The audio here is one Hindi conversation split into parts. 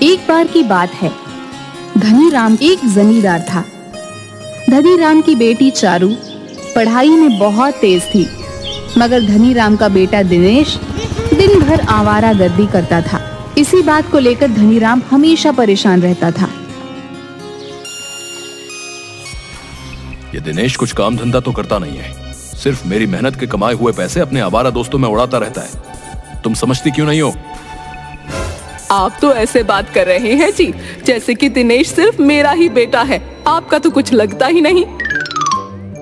एक बार की बात है, धनीराम एक जमींदार था। धनीराम की बेटी चारू पढ़ाई में बहुत तेज थी, मगर धनीराम का बेटा दिनेश दिन भर आवारागर्दी करता था। इसी बात को लेकर धनीराम हमेशा परेशान रहता था। ये दिनेश कुछ काम धंधा तो करता नहीं है, सिर्फ मेरी मेहनत के कमाए हुए पैसे अपने आवारा दोस्तों में उड़ाता रहता है। तुम समझती क्यों नहीं हो? आप तो ऐसे बात कर रहे हैं जी जैसे कि दिनेश सिर्फ मेरा ही बेटा है। आपका तो कुछ लगता ही नहीं।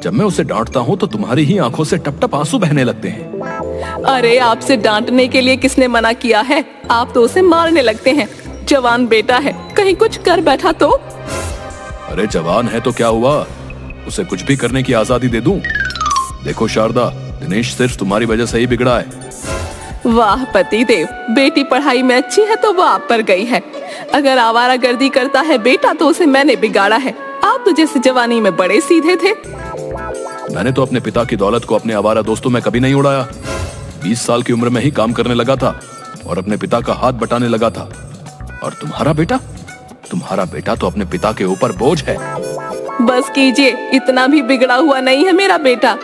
जब मैं उसे डांटता हूँ तो तुम्हारी ही आंखों से टप टप आंसू बहने लगते हैं। अरे आपसे डांटने के लिए किसने मना किया है? आप तो उसे मारने लगते हैं। जवान बेटा है, कहीं कुछ कर बैठा तो। अरे जवान है तो क्या हुआ, उसे कुछ भी करने की आजादी दे दूं? देखो शारदा, दिनेश सिर्फ तुम्हारी वजह से ही बिगड़ा है। वाह पति देव, बेटी पढ़ाई में अच्छी है तो वो आप पर गई है। अगर आवारागर्दी करता है बेटा तो उसे मैंने बिगाड़ा है। आप तो जैसे जवानी में बड़े सीधे थे। मैंने तो अपने पिता की दौलत को अपने आवारा दोस्तों में कभी नहीं उड़ाया। 20 साल की उम्र में ही काम करने लगा था और अपने पिता का हाथ बटाने लगा था। और तुम्हारा बेटा तो अपने पिता के ऊपर बोझ है। बस कीजिए, इतना भी बिगड़ा हुआ नहीं है मेरा बेटा।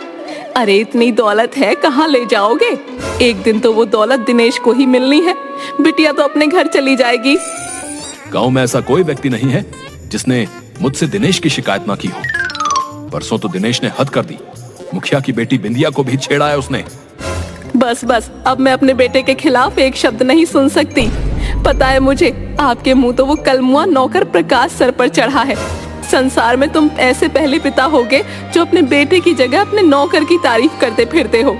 अरे इतनी दौलत है, कहाँ ले जाओगे? एक दिन तो वो दौलत दिनेश को ही मिलनी है। बिटिया तो अपने घर चली जाएगी। गांव में ऐसा कोई व्यक्ति नहीं है जिसने मुझसे दिनेश की शिकायत ना की हो। परसों तो दिनेश ने हद कर दी, मुखिया की बेटी बिंदिया को भी छेड़ा है उसने। बस अब मैं अपने बेटे के खिलाफ एक शब्द नहीं सुन सकती। पता है मुझे, आपके मुंह तो वो कलमुआ नौकर प्रकाश सर पर चढ़ा है। संसार में तुम ऐसे पहले पिता होगे जो अपने बेटे की जगह अपने नौकर की तारीफ करते फिरते हो।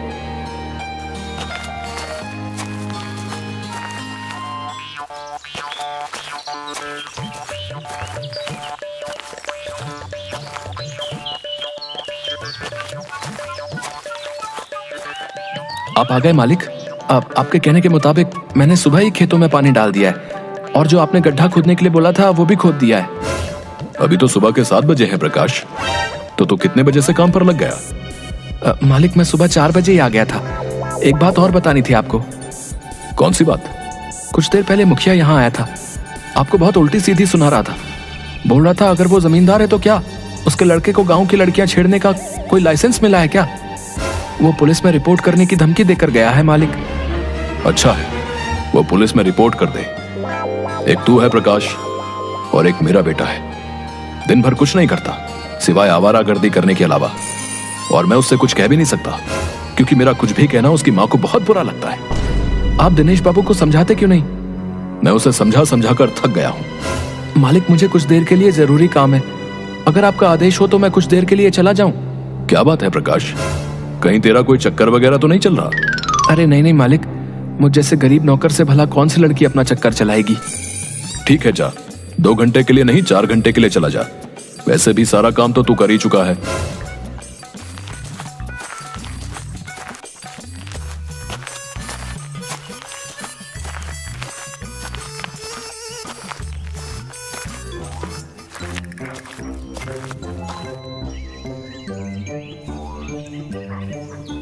आप आ गए मालिक। आपके कहने के मुताबिक मैंने सुबह ही खेतों में पानी डाल दिया है और जो आपने गड्ढा खोदने के लिए बोला था वो भी खोद दिया है। अभी तो सुबह के 7 बजे हैं प्रकाश, तो तू कितने बजे से काम पर लग गया? मालिक मैं सुबह 4 बजे ही आ गया था। एक बात और बतानी थी आपको। कौन सी बात? कुछ देर पहले मुखिया यहाँ आया था, आपको बहुत उल्टी सीधी सुना रहा था। बोल रहा था अगर वो जमींदार है तो क्या उसके लड़के को गाँव की लड़कियां छेड़ने का कोई लाइसेंस मिला है क्या? वो पुलिस में रिपोर्ट करने की धमकी देकर गया है मालिक। अच्छा है, वो पुलिस में रिपोर्ट कर दे। एक तू है प्रकाश और एक मेरा बेटा है। दिन भर कुछ नहीं करता सिवाय आवारागर्दी करने के अलावा, और मैं उससे कुछ कह भी नहीं सकता क्योंकि मेरा कुछ भी कहना उसकी माँ को बहुत बुरा लगता है। आप दिनेश बाबू को समझाते क्यों नहीं? मैं उसे समझा कर थक गया हूँ। मालिक मुझे कुछ देर के लिए जरूरी काम है, अगर आपका आदेश हो तो मैं कुछ देर के लिए चला जाऊं। क्या बात है प्रकाश, कहीं तेरा कोई चक्कर वगैरह तो नहीं चल रहा? अरे नहीं मालिक, मुझ जैसे गरीब नौकर से भला कौन सी लड़की अपना चक्कर चलाएगी। ठीक है जा, 2 घंटे के लिए नहीं 4 घंटे के लिए चला जा। वैसे भी सारा काम तो तू कर ही चुका है।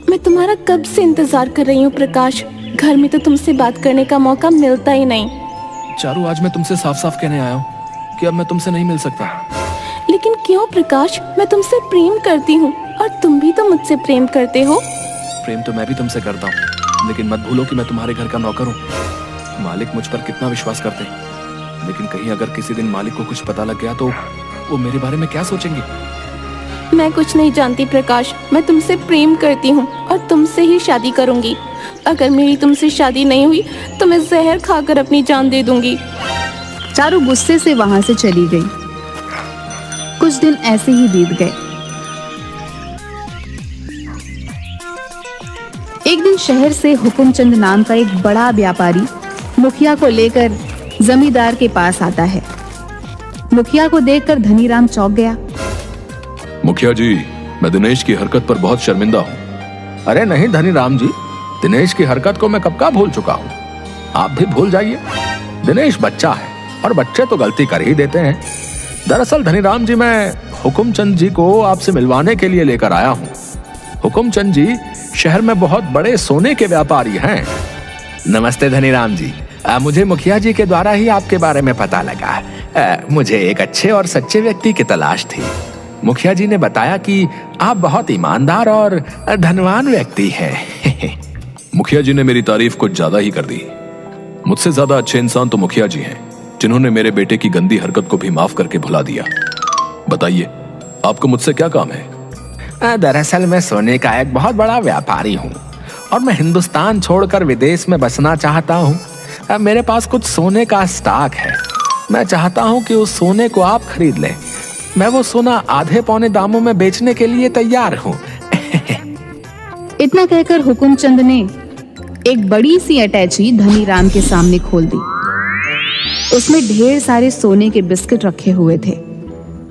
मैं तुम्हारा कब से इंतजार कर रही हूँ प्रकाश। घर में तो तुमसे बात करने का मौका मिलता ही नहीं। चारू, आज मैं तुमसे साफ साफ कहने आया हूँ कि अब मैं तुमसे नहीं मिल सकता। लेकिन क्यों प्रकाश? मैं तुमसे प्रेम करती हूँ और तुम भी तो मुझसे प्रेम करते हो। प्रेम तो मैं भी तुमसे करता हूँ, लेकिन मत भूलो कि मैं तुम्हारे घर का नौकर हूँ। मालिक मुझ पर कितना विश्वास करते हैं, लेकिन कहीं अगर किसी दिन मालिक को कुछ पता लग गया तो वो मेरे बारे में क्या सोचेंगे? मैं कुछ नहीं जानती प्रकाश, मैं तुमसे प्रेम करती हूँ और तुमसे ही शादी करूंगी। अगर मेरी तुमसे शादी नहीं हुई तो मैं जहर खाकर अपनी जान दे दूंगी। चारू गुस्से से वहां से चली गई। कुछ दिन ऐसे ही बीत गए। एक दिन शहर से हुकुमचंद नाम का एक बड़ा व्यापारी मुखिया को लेकर जमींदार के पास आता है। मुखिया को देखकर धनीराम चौंक गया। मुखिया जी, मैं दिनेश की हरकत पर बहुत शर्मिंदा हूँ। अरे नहीं धनीराम जी, दिनेश की हरकत को मैं कब का भूल चुका हूँ। आप भी भूल जाइए। दिनेश बच्चा है और बच्चे तो गलती कर ही देते हैं। दरअसल धनीराम जी, मैं हुकुमचंद जी को आपसे मिलवाने के लिए लेकर आया हूँ। हुकुमचंद जी शहर में बहुत बड़े सोने के व्यापारी हैं। नमस्ते धनीराम जी, मुझे मुखिया जी के द्वारा ही आपके बारे में पता लगा। मुझे एक अच्छे और सच्चे व्यक्ति की तलाश थी। मुखिया जी ने बताया कि आप बहुत ईमानदार और धनवान व्यक्ति हैं। मुखिया जी ने मेरी तारीफ कुछ ज्यादा ही कर दी। मुझसे ज्यादा अच्छे इंसान तो मुखिया जी हैं, जिन्होंने मेरे बेटे की गंदी हरकत को भी माफ करके भुला दिया। बताइए, आपको मुझसे क्या काम है? दरअसल मैं सोने का एक बहुत बड़ा व्यापारी हूँ और मैं हिंदुस्तान छोड़कर विदेश में बसना चाहता हूँ। मेरे पास कुछ सोने का स्टॉक है। मैं चाहता हूँ कि उस सोने को आप खरीद लें। मैं वो सोना आधे पौने दामों में बेचने के लिए तैयार हूँ। इतना कहकर हुकुमचंद ने एक बड़ी सी अटैची धनीराम के सामने खोल दी। उसमें ढेर सारे सोने के बिस्किट रखे हुए थे।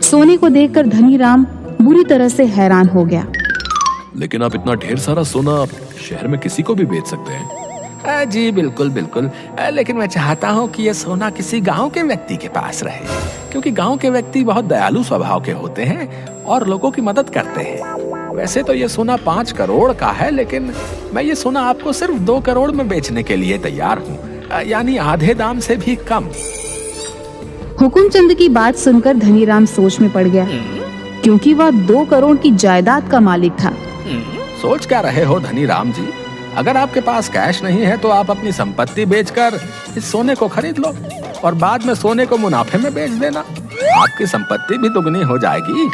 सोने को देखकर धनीराम बुरी तरह से हैरान हो गया। लेकिन आप इतना ढेर सारा सोना शहर में किसी को भी बेच सकते हैं। जी बिल्कुल बिल्कुल, लेकिन मैं चाहता हूँ कि ये सोना किसी गांव के व्यक्ति के पास रहे, क्योंकि गांव के व्यक्ति बहुत दयालु स्वभाव के होते हैं और लोगों की मदद करते हैं। वैसे तो ये सोना 5 करोड़ का है, लेकिन मैं ये सोना आपको सिर्फ 2 करोड़ में बेचने के लिए तैयार हूँ, यानी आधे दाम से भी कम। हुकुमचंद की बात सुनकर धनीराम सोच में पड़ गया, क्योंकि वह 2 करोड़ की जायदाद का मालिक था। सोच क्या रहे हो धनीराम जी? अगर आपके पास कैश नहीं है तो आप अपनी संपत्ति बेचकर इस सोने को खरीद लो और बाद में सोने को मुनाफे में बेच देना। आपकी संपत्ति भी दुगनी हो जाएगी।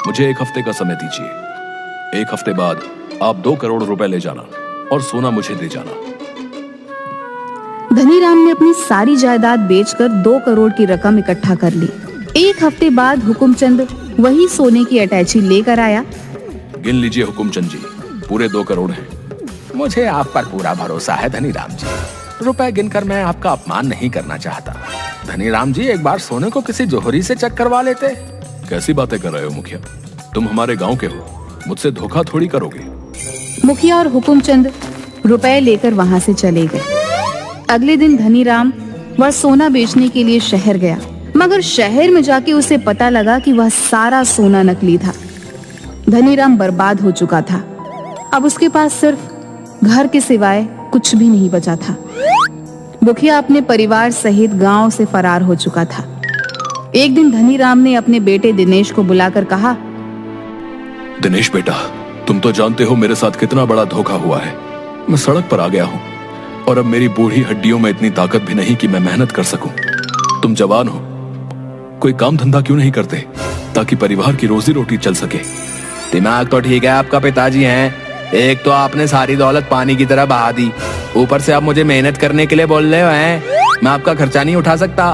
मुझे 1 हफ्ते का समय दीजिए। 1 हफ्ते बाद आप 2 करोड़ रुपए ले जाना और सोना मुझे दे जाना। धनीराम ने अपनी सारी जायदाद बेचकर 2 करोड़ की रकम इकट्ठा कर ली। 1 हफ्ते बाद हुकुमचंद वही सोने की अटैची लेकर आया। गिन लीजिए हुकुमचंद जी, पूरे 2 करोड़ हैं। मुझे आप पर पूरा भरोसा है धनीराम जी। रुपए गिनकर मैं आपका अपमान नहीं करना चाहता। धनीराम जी, एक बार सोने को किसी जोहरी से चेक करवा लेते। कैसी बातें कर रहे हो मुखिया? तुम हमारे गांव के हो, मुझसे धोखा थोड़ी करोगे। मुखिया और हुकुमचंद रुपए लेकर वहां से चले गए। अगले दिन धनीराम वह सोना बेचने के लिए शहर गया, मगर शहर में जाके उसे पता लगा कि वह सारा सोना नकली था। धनीराम बर्बाद हो चुका था। अब उसके पास सिर्फ घर के सिवाय कुछ भी नहीं बचा था। मुखिया अपने परिवार सहित गांव से फरार हो चुका था। एक दिन धनीराम ने अपने बेटे दिनेश को बुलाकर कहा, दिनेश बेटा, तुम तो जानते हो मेरे साथ कितना बड़ा धोखा हुआ है। मैं सड़क पर आ गया हूँ और अब मेरी बूढ़ी हड्डियों में इतनी ताकत भी नहीं कि मैं मेहनत कर सकूं। तुम जवान हो, कोई काम धंधा क्यों नहीं करते ताकि परिवार की रोजी रोटी चल सके? दिमाग तो ठीक है आपका पिताजी हैं। एक तो आपने सारी दौलत पानी की तरह बहा दी, ऊपर से आप मुझे मेहनत करने के लिए बोल रहे हो हैं। मैं आपका खर्चा नहीं उठा सकता।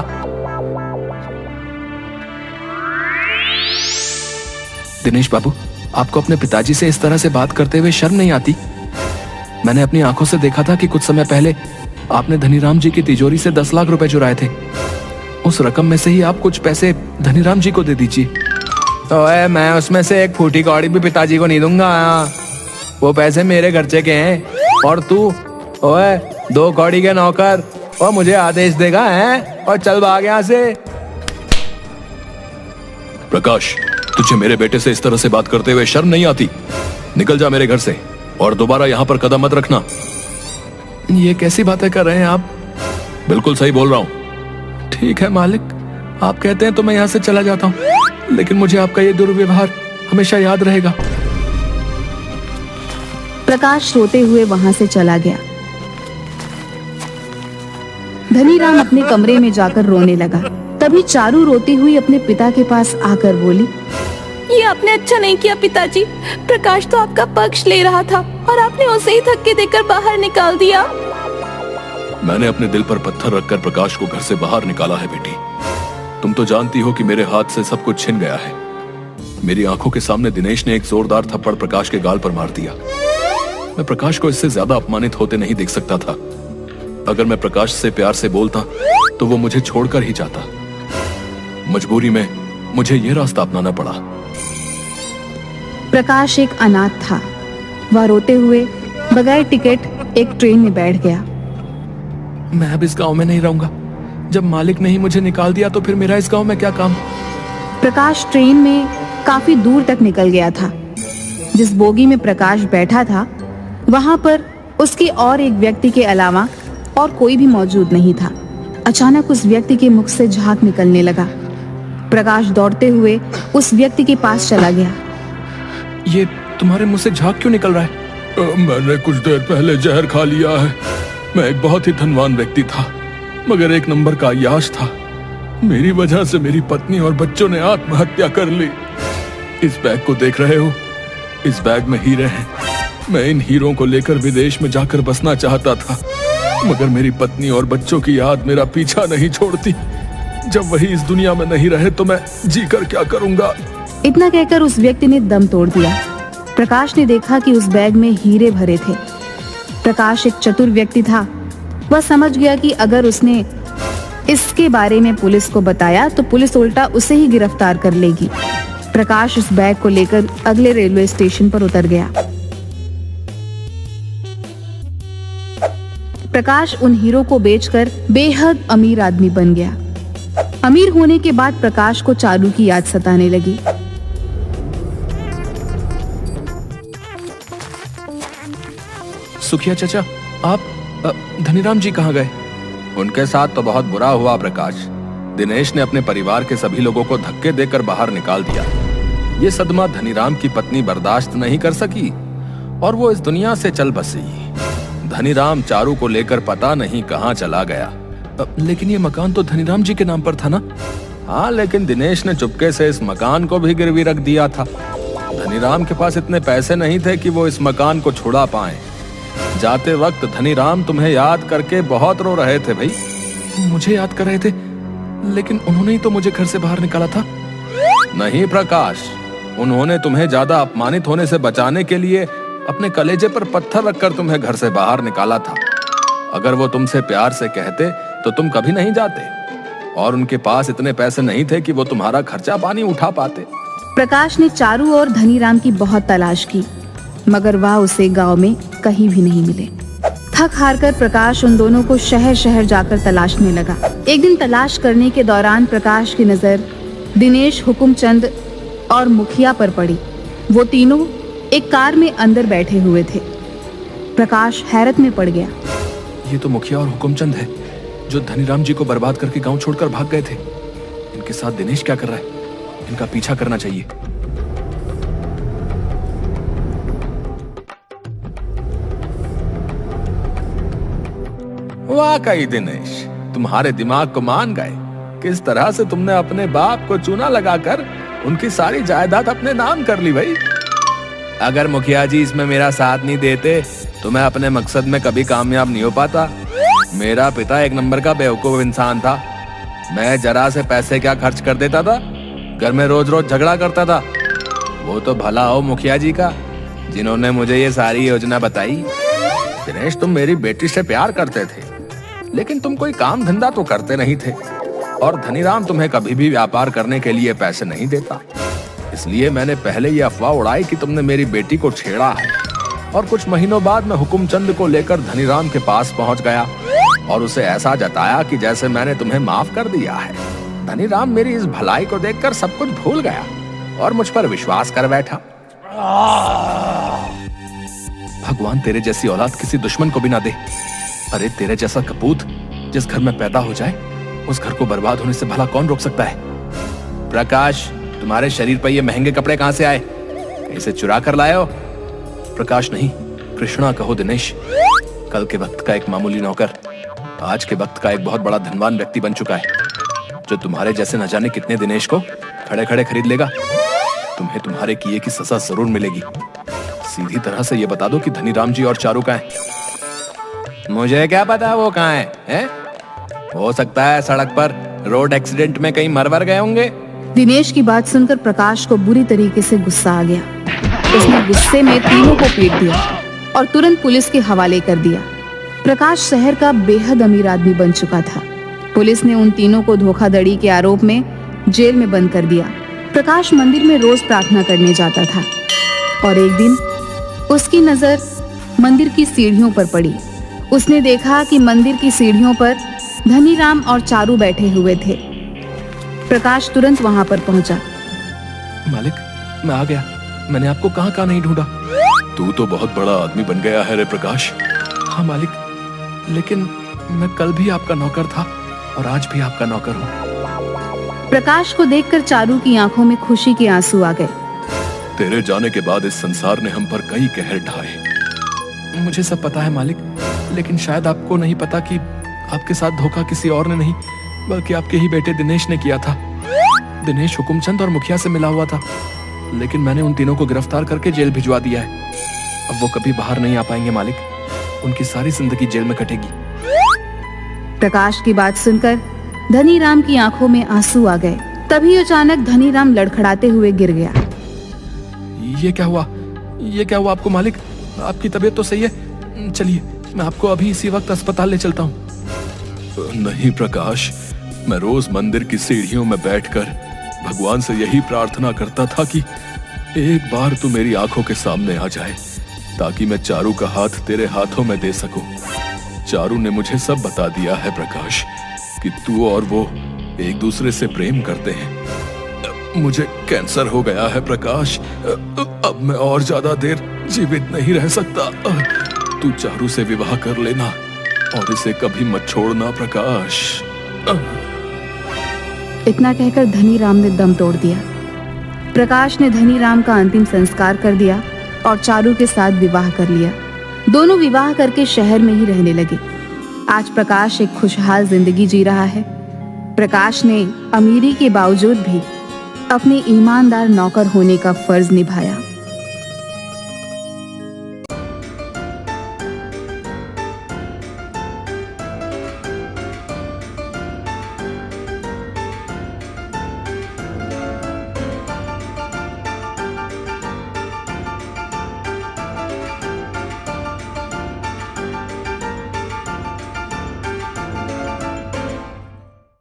दिनेश बाबू, आपको अपने पिताजी से इस तरह से बात करते हुए शर्म नहीं आती? मैंने अपनी आंखों से देखा था कि कुछ समय पहले आपने धनीराम जी की तिजोरी से 10 लाख रुपए चुराए थे। उस रकम में से ही आप कुछ पैसे धनीराम जी को दे दीजिए। तो मैं उसमें से एक फूटी कौड़ी भी पिताजी को नहीं दूंगा। वो पैसे मेरे खर्चे के हैं और तू ओए 2 कौड़ी के नौकर और मुझे आदेश देगा हैं? और चल भाग यहाँ से। प्रकाश, तुझे मेरे बेटे से इस तरह से बात करते हुए शर्म नहीं आती? निकल जा मेरे घर से और दोबारा यहाँ पर कदम मत रखना। ये कैसी बातें कर रहे हैं आप? बिल्कुल सही बोल रहा हूँ। ठीक है मालिक, आप कहते हैं तो मैं यहाँ से चला जाता हूँ, लेकिन मुझे आपका ये दुर्व्यवहार हमेशा याद रहेगा। प्रकाश रोते हुए वहां से चला गया। धनीराम अपने कमरे में जाकर रोने लगा। तभी चारू रोती हुई अपने पिता के पास आकर बोली, ये आपने अच्छा नहीं किया पिताजी। प्रकाश तो आपका पक्ष ले रहा था और आपने उसे ही धक्के देकर बाहर निकाल दिया। मैंने अपने दिल पर पत्थर रखकर प्रकाश को घर से बाहर निकाला है बेटी। तुम तो जानती हो कि मेरे हाथ से सब कुछ छिन गया है। मेरी आंखों के सामने दिनेश ने एक जोरदार थप्पड़ प्रकाश के गाल पर मार दिया। मैं प्रकाश को इससे ज्यादा अपमानित होते नहीं देख सकता था। अगर मैं प्रकाश से प्यार से बोलता तो वो मुझे छोड़कर ही जाता। मजबूरी में मुझे यह रास्ता अपनाना पड़ा। प्रकाश एक अनाथ था। वह रोते हुए बगैर टिकट एक ट्रेन में बैठ गया। मैं अब इस गांव में नहीं रहूंगा। जब मालिक ने ही मुझे निकाल दिया तो फिर मेरा इस गांव में क्या काम? प्रकाश ट्रेन में काफी दूर तक निकल गया था। जिस बोगी में प्रकाश बैठा था वहां पर उसके और एक व्यक्ति के अलावा और कोई भी मौजूद नहीं था। अचानक उस व्यक्ति के मुख से झाग निकलने लगा। प्रकाश दौड़ते हुए उस व्यक्ति के पास चला गया। ये तुम्हारे मुंह से झाग क्यों निकल रहा है? मैंने कुछ देर पहले जहर खा लिया है। मैं एक बहुत ही धनवान व्यक्ति था, मगर एक नंबर का अय्याश था। मेरी वजह से मेरी पत्नी और बच्चों ने आत्महत्या कर ली। इस बैग को देख रहे हो? इस बैग में हीरे हैं। मैं इन हीरों को लेकर विदेश में जाकर बसना चाहता था, मगर मेरी पत्नी और बच्चों की याद मेरा पीछा नहीं छोड़ती। जब वही इस दुनिया में नहीं रहे तो मैं जीकर क्या करूंगा? इतना कहकर उस व्यक्ति ने दम तोड़ दिया। प्रकाश ने देखा कि उस बैग में हीरे भरे थे। प्रकाश एक चतुर व्यक्ति था। वह समझ गया कि अगर उसने इसके बारे में पुलिस को बताया तो पुलिस उल्टा उसे ही गिरफ्तार कर लेगी। प्रकाश उस बैग को लेकर अगले रेलवे स्टेशन पर उतर गया। प्रकाश उन हीरो को बेचकर बेहद अमीर आदमी बन गया। अमीर होने के बाद प्रकाश को चारू की याद सताने लगी। सुखिया चाचा, आप धनीराम जी कहाँ गए? उनके साथ तो बहुत बुरा हुआ प्रकाश। दिनेश ने अपने परिवार के सभी लोगों को धक्के देकर बाहर निकाल दिया। ये सदमा धनीराम की पत्नी बर्दाश्त नहीं कर सकी और वो इस दुनिया से चल बसी। धनीराम चारू को लेकर पता नहीं कहाँ चला गया। लेकिन ये मकान तो धनीराम जी के नाम पर था ना? हाँ, लेकिन दिनेश ने चुपके से इस मकान को भी गिरवी रख दिया था। धनीराम के पास इतने पैसे नहीं थे कि वो इस मकान को छुड़ा पाए। जाते वक्त धनीराम तुम्हें याद करके बहुत रो रहे थे भाई। मुझे याद कर रहे थे, लेकिन उन्होंने ही तो मुझे घर से बाहर निकाला था। नहीं प्रकाश, उन्होंने तुम्हें ज्यादा अपमानित होने से बचाने के लिए अपने कलेजे पर पत्थर रखकर तुम्हें घर से बाहर निकाला था। अगर वो तुमसे प्यार से कहते तो तुम कभी नहीं जाते, और उनके पास इतने पैसे नहीं थे कि वो तुम्हारा खर्चा पानी उठा पाते। प्रकाश ने चारू और धनीराम की बहुत तलाश की, मगर वह उसे गांव में कहीं भी नहीं मिले। थक हार कर प्रकाश उन दोनों को शहर शहर जाकर तलाशने लगा। एक दिन तलाश करने के दौरान प्रकाश की नजर दिनेश, हुकुमचंद और मुखिया पर पड़ी। वो तीनों एक कार में अंदर बैठे हुए थे। प्रकाश हैरत में पड़ गया। ये तो मुखिया और हुकुमचंद है जो धनीराम जी को बर्बाद करके गांव छोड़कर भाग गए थे। इनके साथ दिनेश क्या कर रहा है? इनका पीछा करना चाहिए। वाकई दिनेश, तुम्हारे दिमाग को मान गए। किस तरह से तुमने अपने बाप को चूना लगाकर उनकी सारी जायदाद अपने नाम कर ली भाई। अगर मुखिया जी इसमें मेरा साथ नहीं देते तो मैं अपने मकसद में कभी कामयाब नहीं हो पाता। मेरा पिता एक नंबर का बेवकूफ इंसान था। मैं जरा से पैसे क्या खर्च कर देता था, घर में रोज रोज झगड़ा करता था। वो तो भला हो मुखिया जी का जिन्होंने मुझे ये सारी योजना बताई। दिनेश, तुम मेरी बेटी से प्यार करते थे, लेकिन तुम कोई काम धंधा तो करते नहीं थे, और धनीराम तुम्हें कभी भी व्यापार करने के लिए पैसे नहीं देता। इसलिए मैंने पहले ये अफवाह उड़ाई कि तुमने मेरी बेटी को छेड़ा है, और कुछ महीनों बाद मैं हुकुमचंद को लेकर धनीराम के पास पहुंच गया और उसे ऐसा जताया कि जैसे मैंने तुम्हें माफ कर दिया है। धनीराम मेरी इस भलाई को देखकर सब कुछ भूल गया और मुझ पर विश्वास कर बैठा। भगवान तेरे जैसी औलाद किसी दुश्मन को भी ना दे। अरे तेरे जैसा कपूत जिस घर में पैदा हो जाए, उस घर को बर्बाद होने से भला कौन रोक सकता है? प्रकाश, तुम्हारे शरीर पर ये महंगे कपड़े कहां से आए? इसे चुरा कर लाए हो? प्रकाश नहीं, कृष्णा कहो दिनेश। कल के वक्त का एक मामूली नौकर आज के वक्त का एक बहुत बड़ा धनवान व्यक्ति बन चुका है, जो तुम्हारे जैसे न जाने कितने दिनेश को खड़े खड़े खरीद लेगा। तुम्हें तुम्हारे किए की सजा जरूर मिलेगी। सीधी तरह से ये बता दो कि धनीराम जी और चारू कहाँ हैं? मुझे क्या पता वो कहाँ है? हो सकता है सड़क पर रोड एक्सीडेंट में कहीं मर गए होंगे। दिनेश की बात सुनकर प्रकाश को बुरी तरीके से गुस्सा आ गया। उसने गुस्से में तीनों को पीट दिया और तुरंत पुलिस के हवाले कर दिया। प्रकाश शहर का बेहद अमीर आदमी बन चुका था। पुलिस ने उन तीनों को धोखाधड़ी के आरोप में जेल में बंद कर दिया। प्रकाश मंदिर में रोज प्रार्थना करने जाता था और एक दिन उसकी नजर मंदिर की सीढ़ियों पर पड़ी। उसने देखा कि मंदिर की सीढ़ियों पर धनीराम और चारू बैठे हुए थे। प्रकाश तुरंत वहां पर पहुंचा। मालिक, मैं आ गया। मैंने आपको कहाँ कहाँ नहीं ढूंढा। तू तो बहुत बड़ा आदमी बन गया है रे प्रकाश। हाँ मालिक, लेकिन मैं कल भी आपका नौकर था और आज भी आपका नौकर हूँ। प्रकाश को देखकर चारू की आंखों में खुशी के आंसू आ गए। तेरे जाने के बाद इस संसार ने हम पर कई कहर ढाए। मुझे सब पता है मालिक, लेकिन शायद आपको नहीं पता कि आपके साथ धोखा किसी और ने नहीं बल्कि आपके ही बेटे दिनेश ने किया था। दिनेश हुकुमचंद और मुखिया से मिला हुआ था, लेकिन मैंने उन तीनों को गिरफ्तार करके जेल भिजवा दिया है। अब वो कभी बाहर नहीं आ पाएंगे मालिक, उनकी सारी जिंदगी जेल में कटेगी। प्रकाश की बात सुनकर धनीराम की आंखों में आंसू आ गए। तभी अचानक धनीराम लड़खड़ाते हुए गिर गया। ये क्या हुआ? ये क्या हुआ आपको मालिक? आपकी तबीयत तो सही है? चलिए मैं आपको अभी इसी वक्त अस्पताल ले चलता हूँ। नहीं प्रकाश, मैं रोज मंदिर की सीढ़ियों में बैठकर भगवान से यही प्रार्थना करता था कि एक बार तू मेरी आंखों के सामने आ जाए ताकि मैं चारू का हाथ तेरे हाथों में दे सकूं। चारू ने मुझे सब बता दिया है प्रकाश कि तू और वो एक दूसरे से प्रेम करते हैं। मुझे कैंसर हो गया है प्रकाश, अब मैं और ज्यादा देर जीवित नहीं रह सकता। तू चारू से विवाह कर लेना और इसे कभी मत छोड़ना प्रकाश। इतना कहकर धनीराम ने दम तोड़ दिया। प्रकाश ने धनीराम का अंतिम संस्कार कर दिया और चारू के साथ विवाह कर लिया। दोनों विवाह करके शहर में ही रहने लगे। आज प्रकाश एक खुशहाल जिंदगी जी रहा है। प्रकाश ने अमीरी के बावजूद भी अपने ईमानदार नौकर होने का फर्ज निभाया।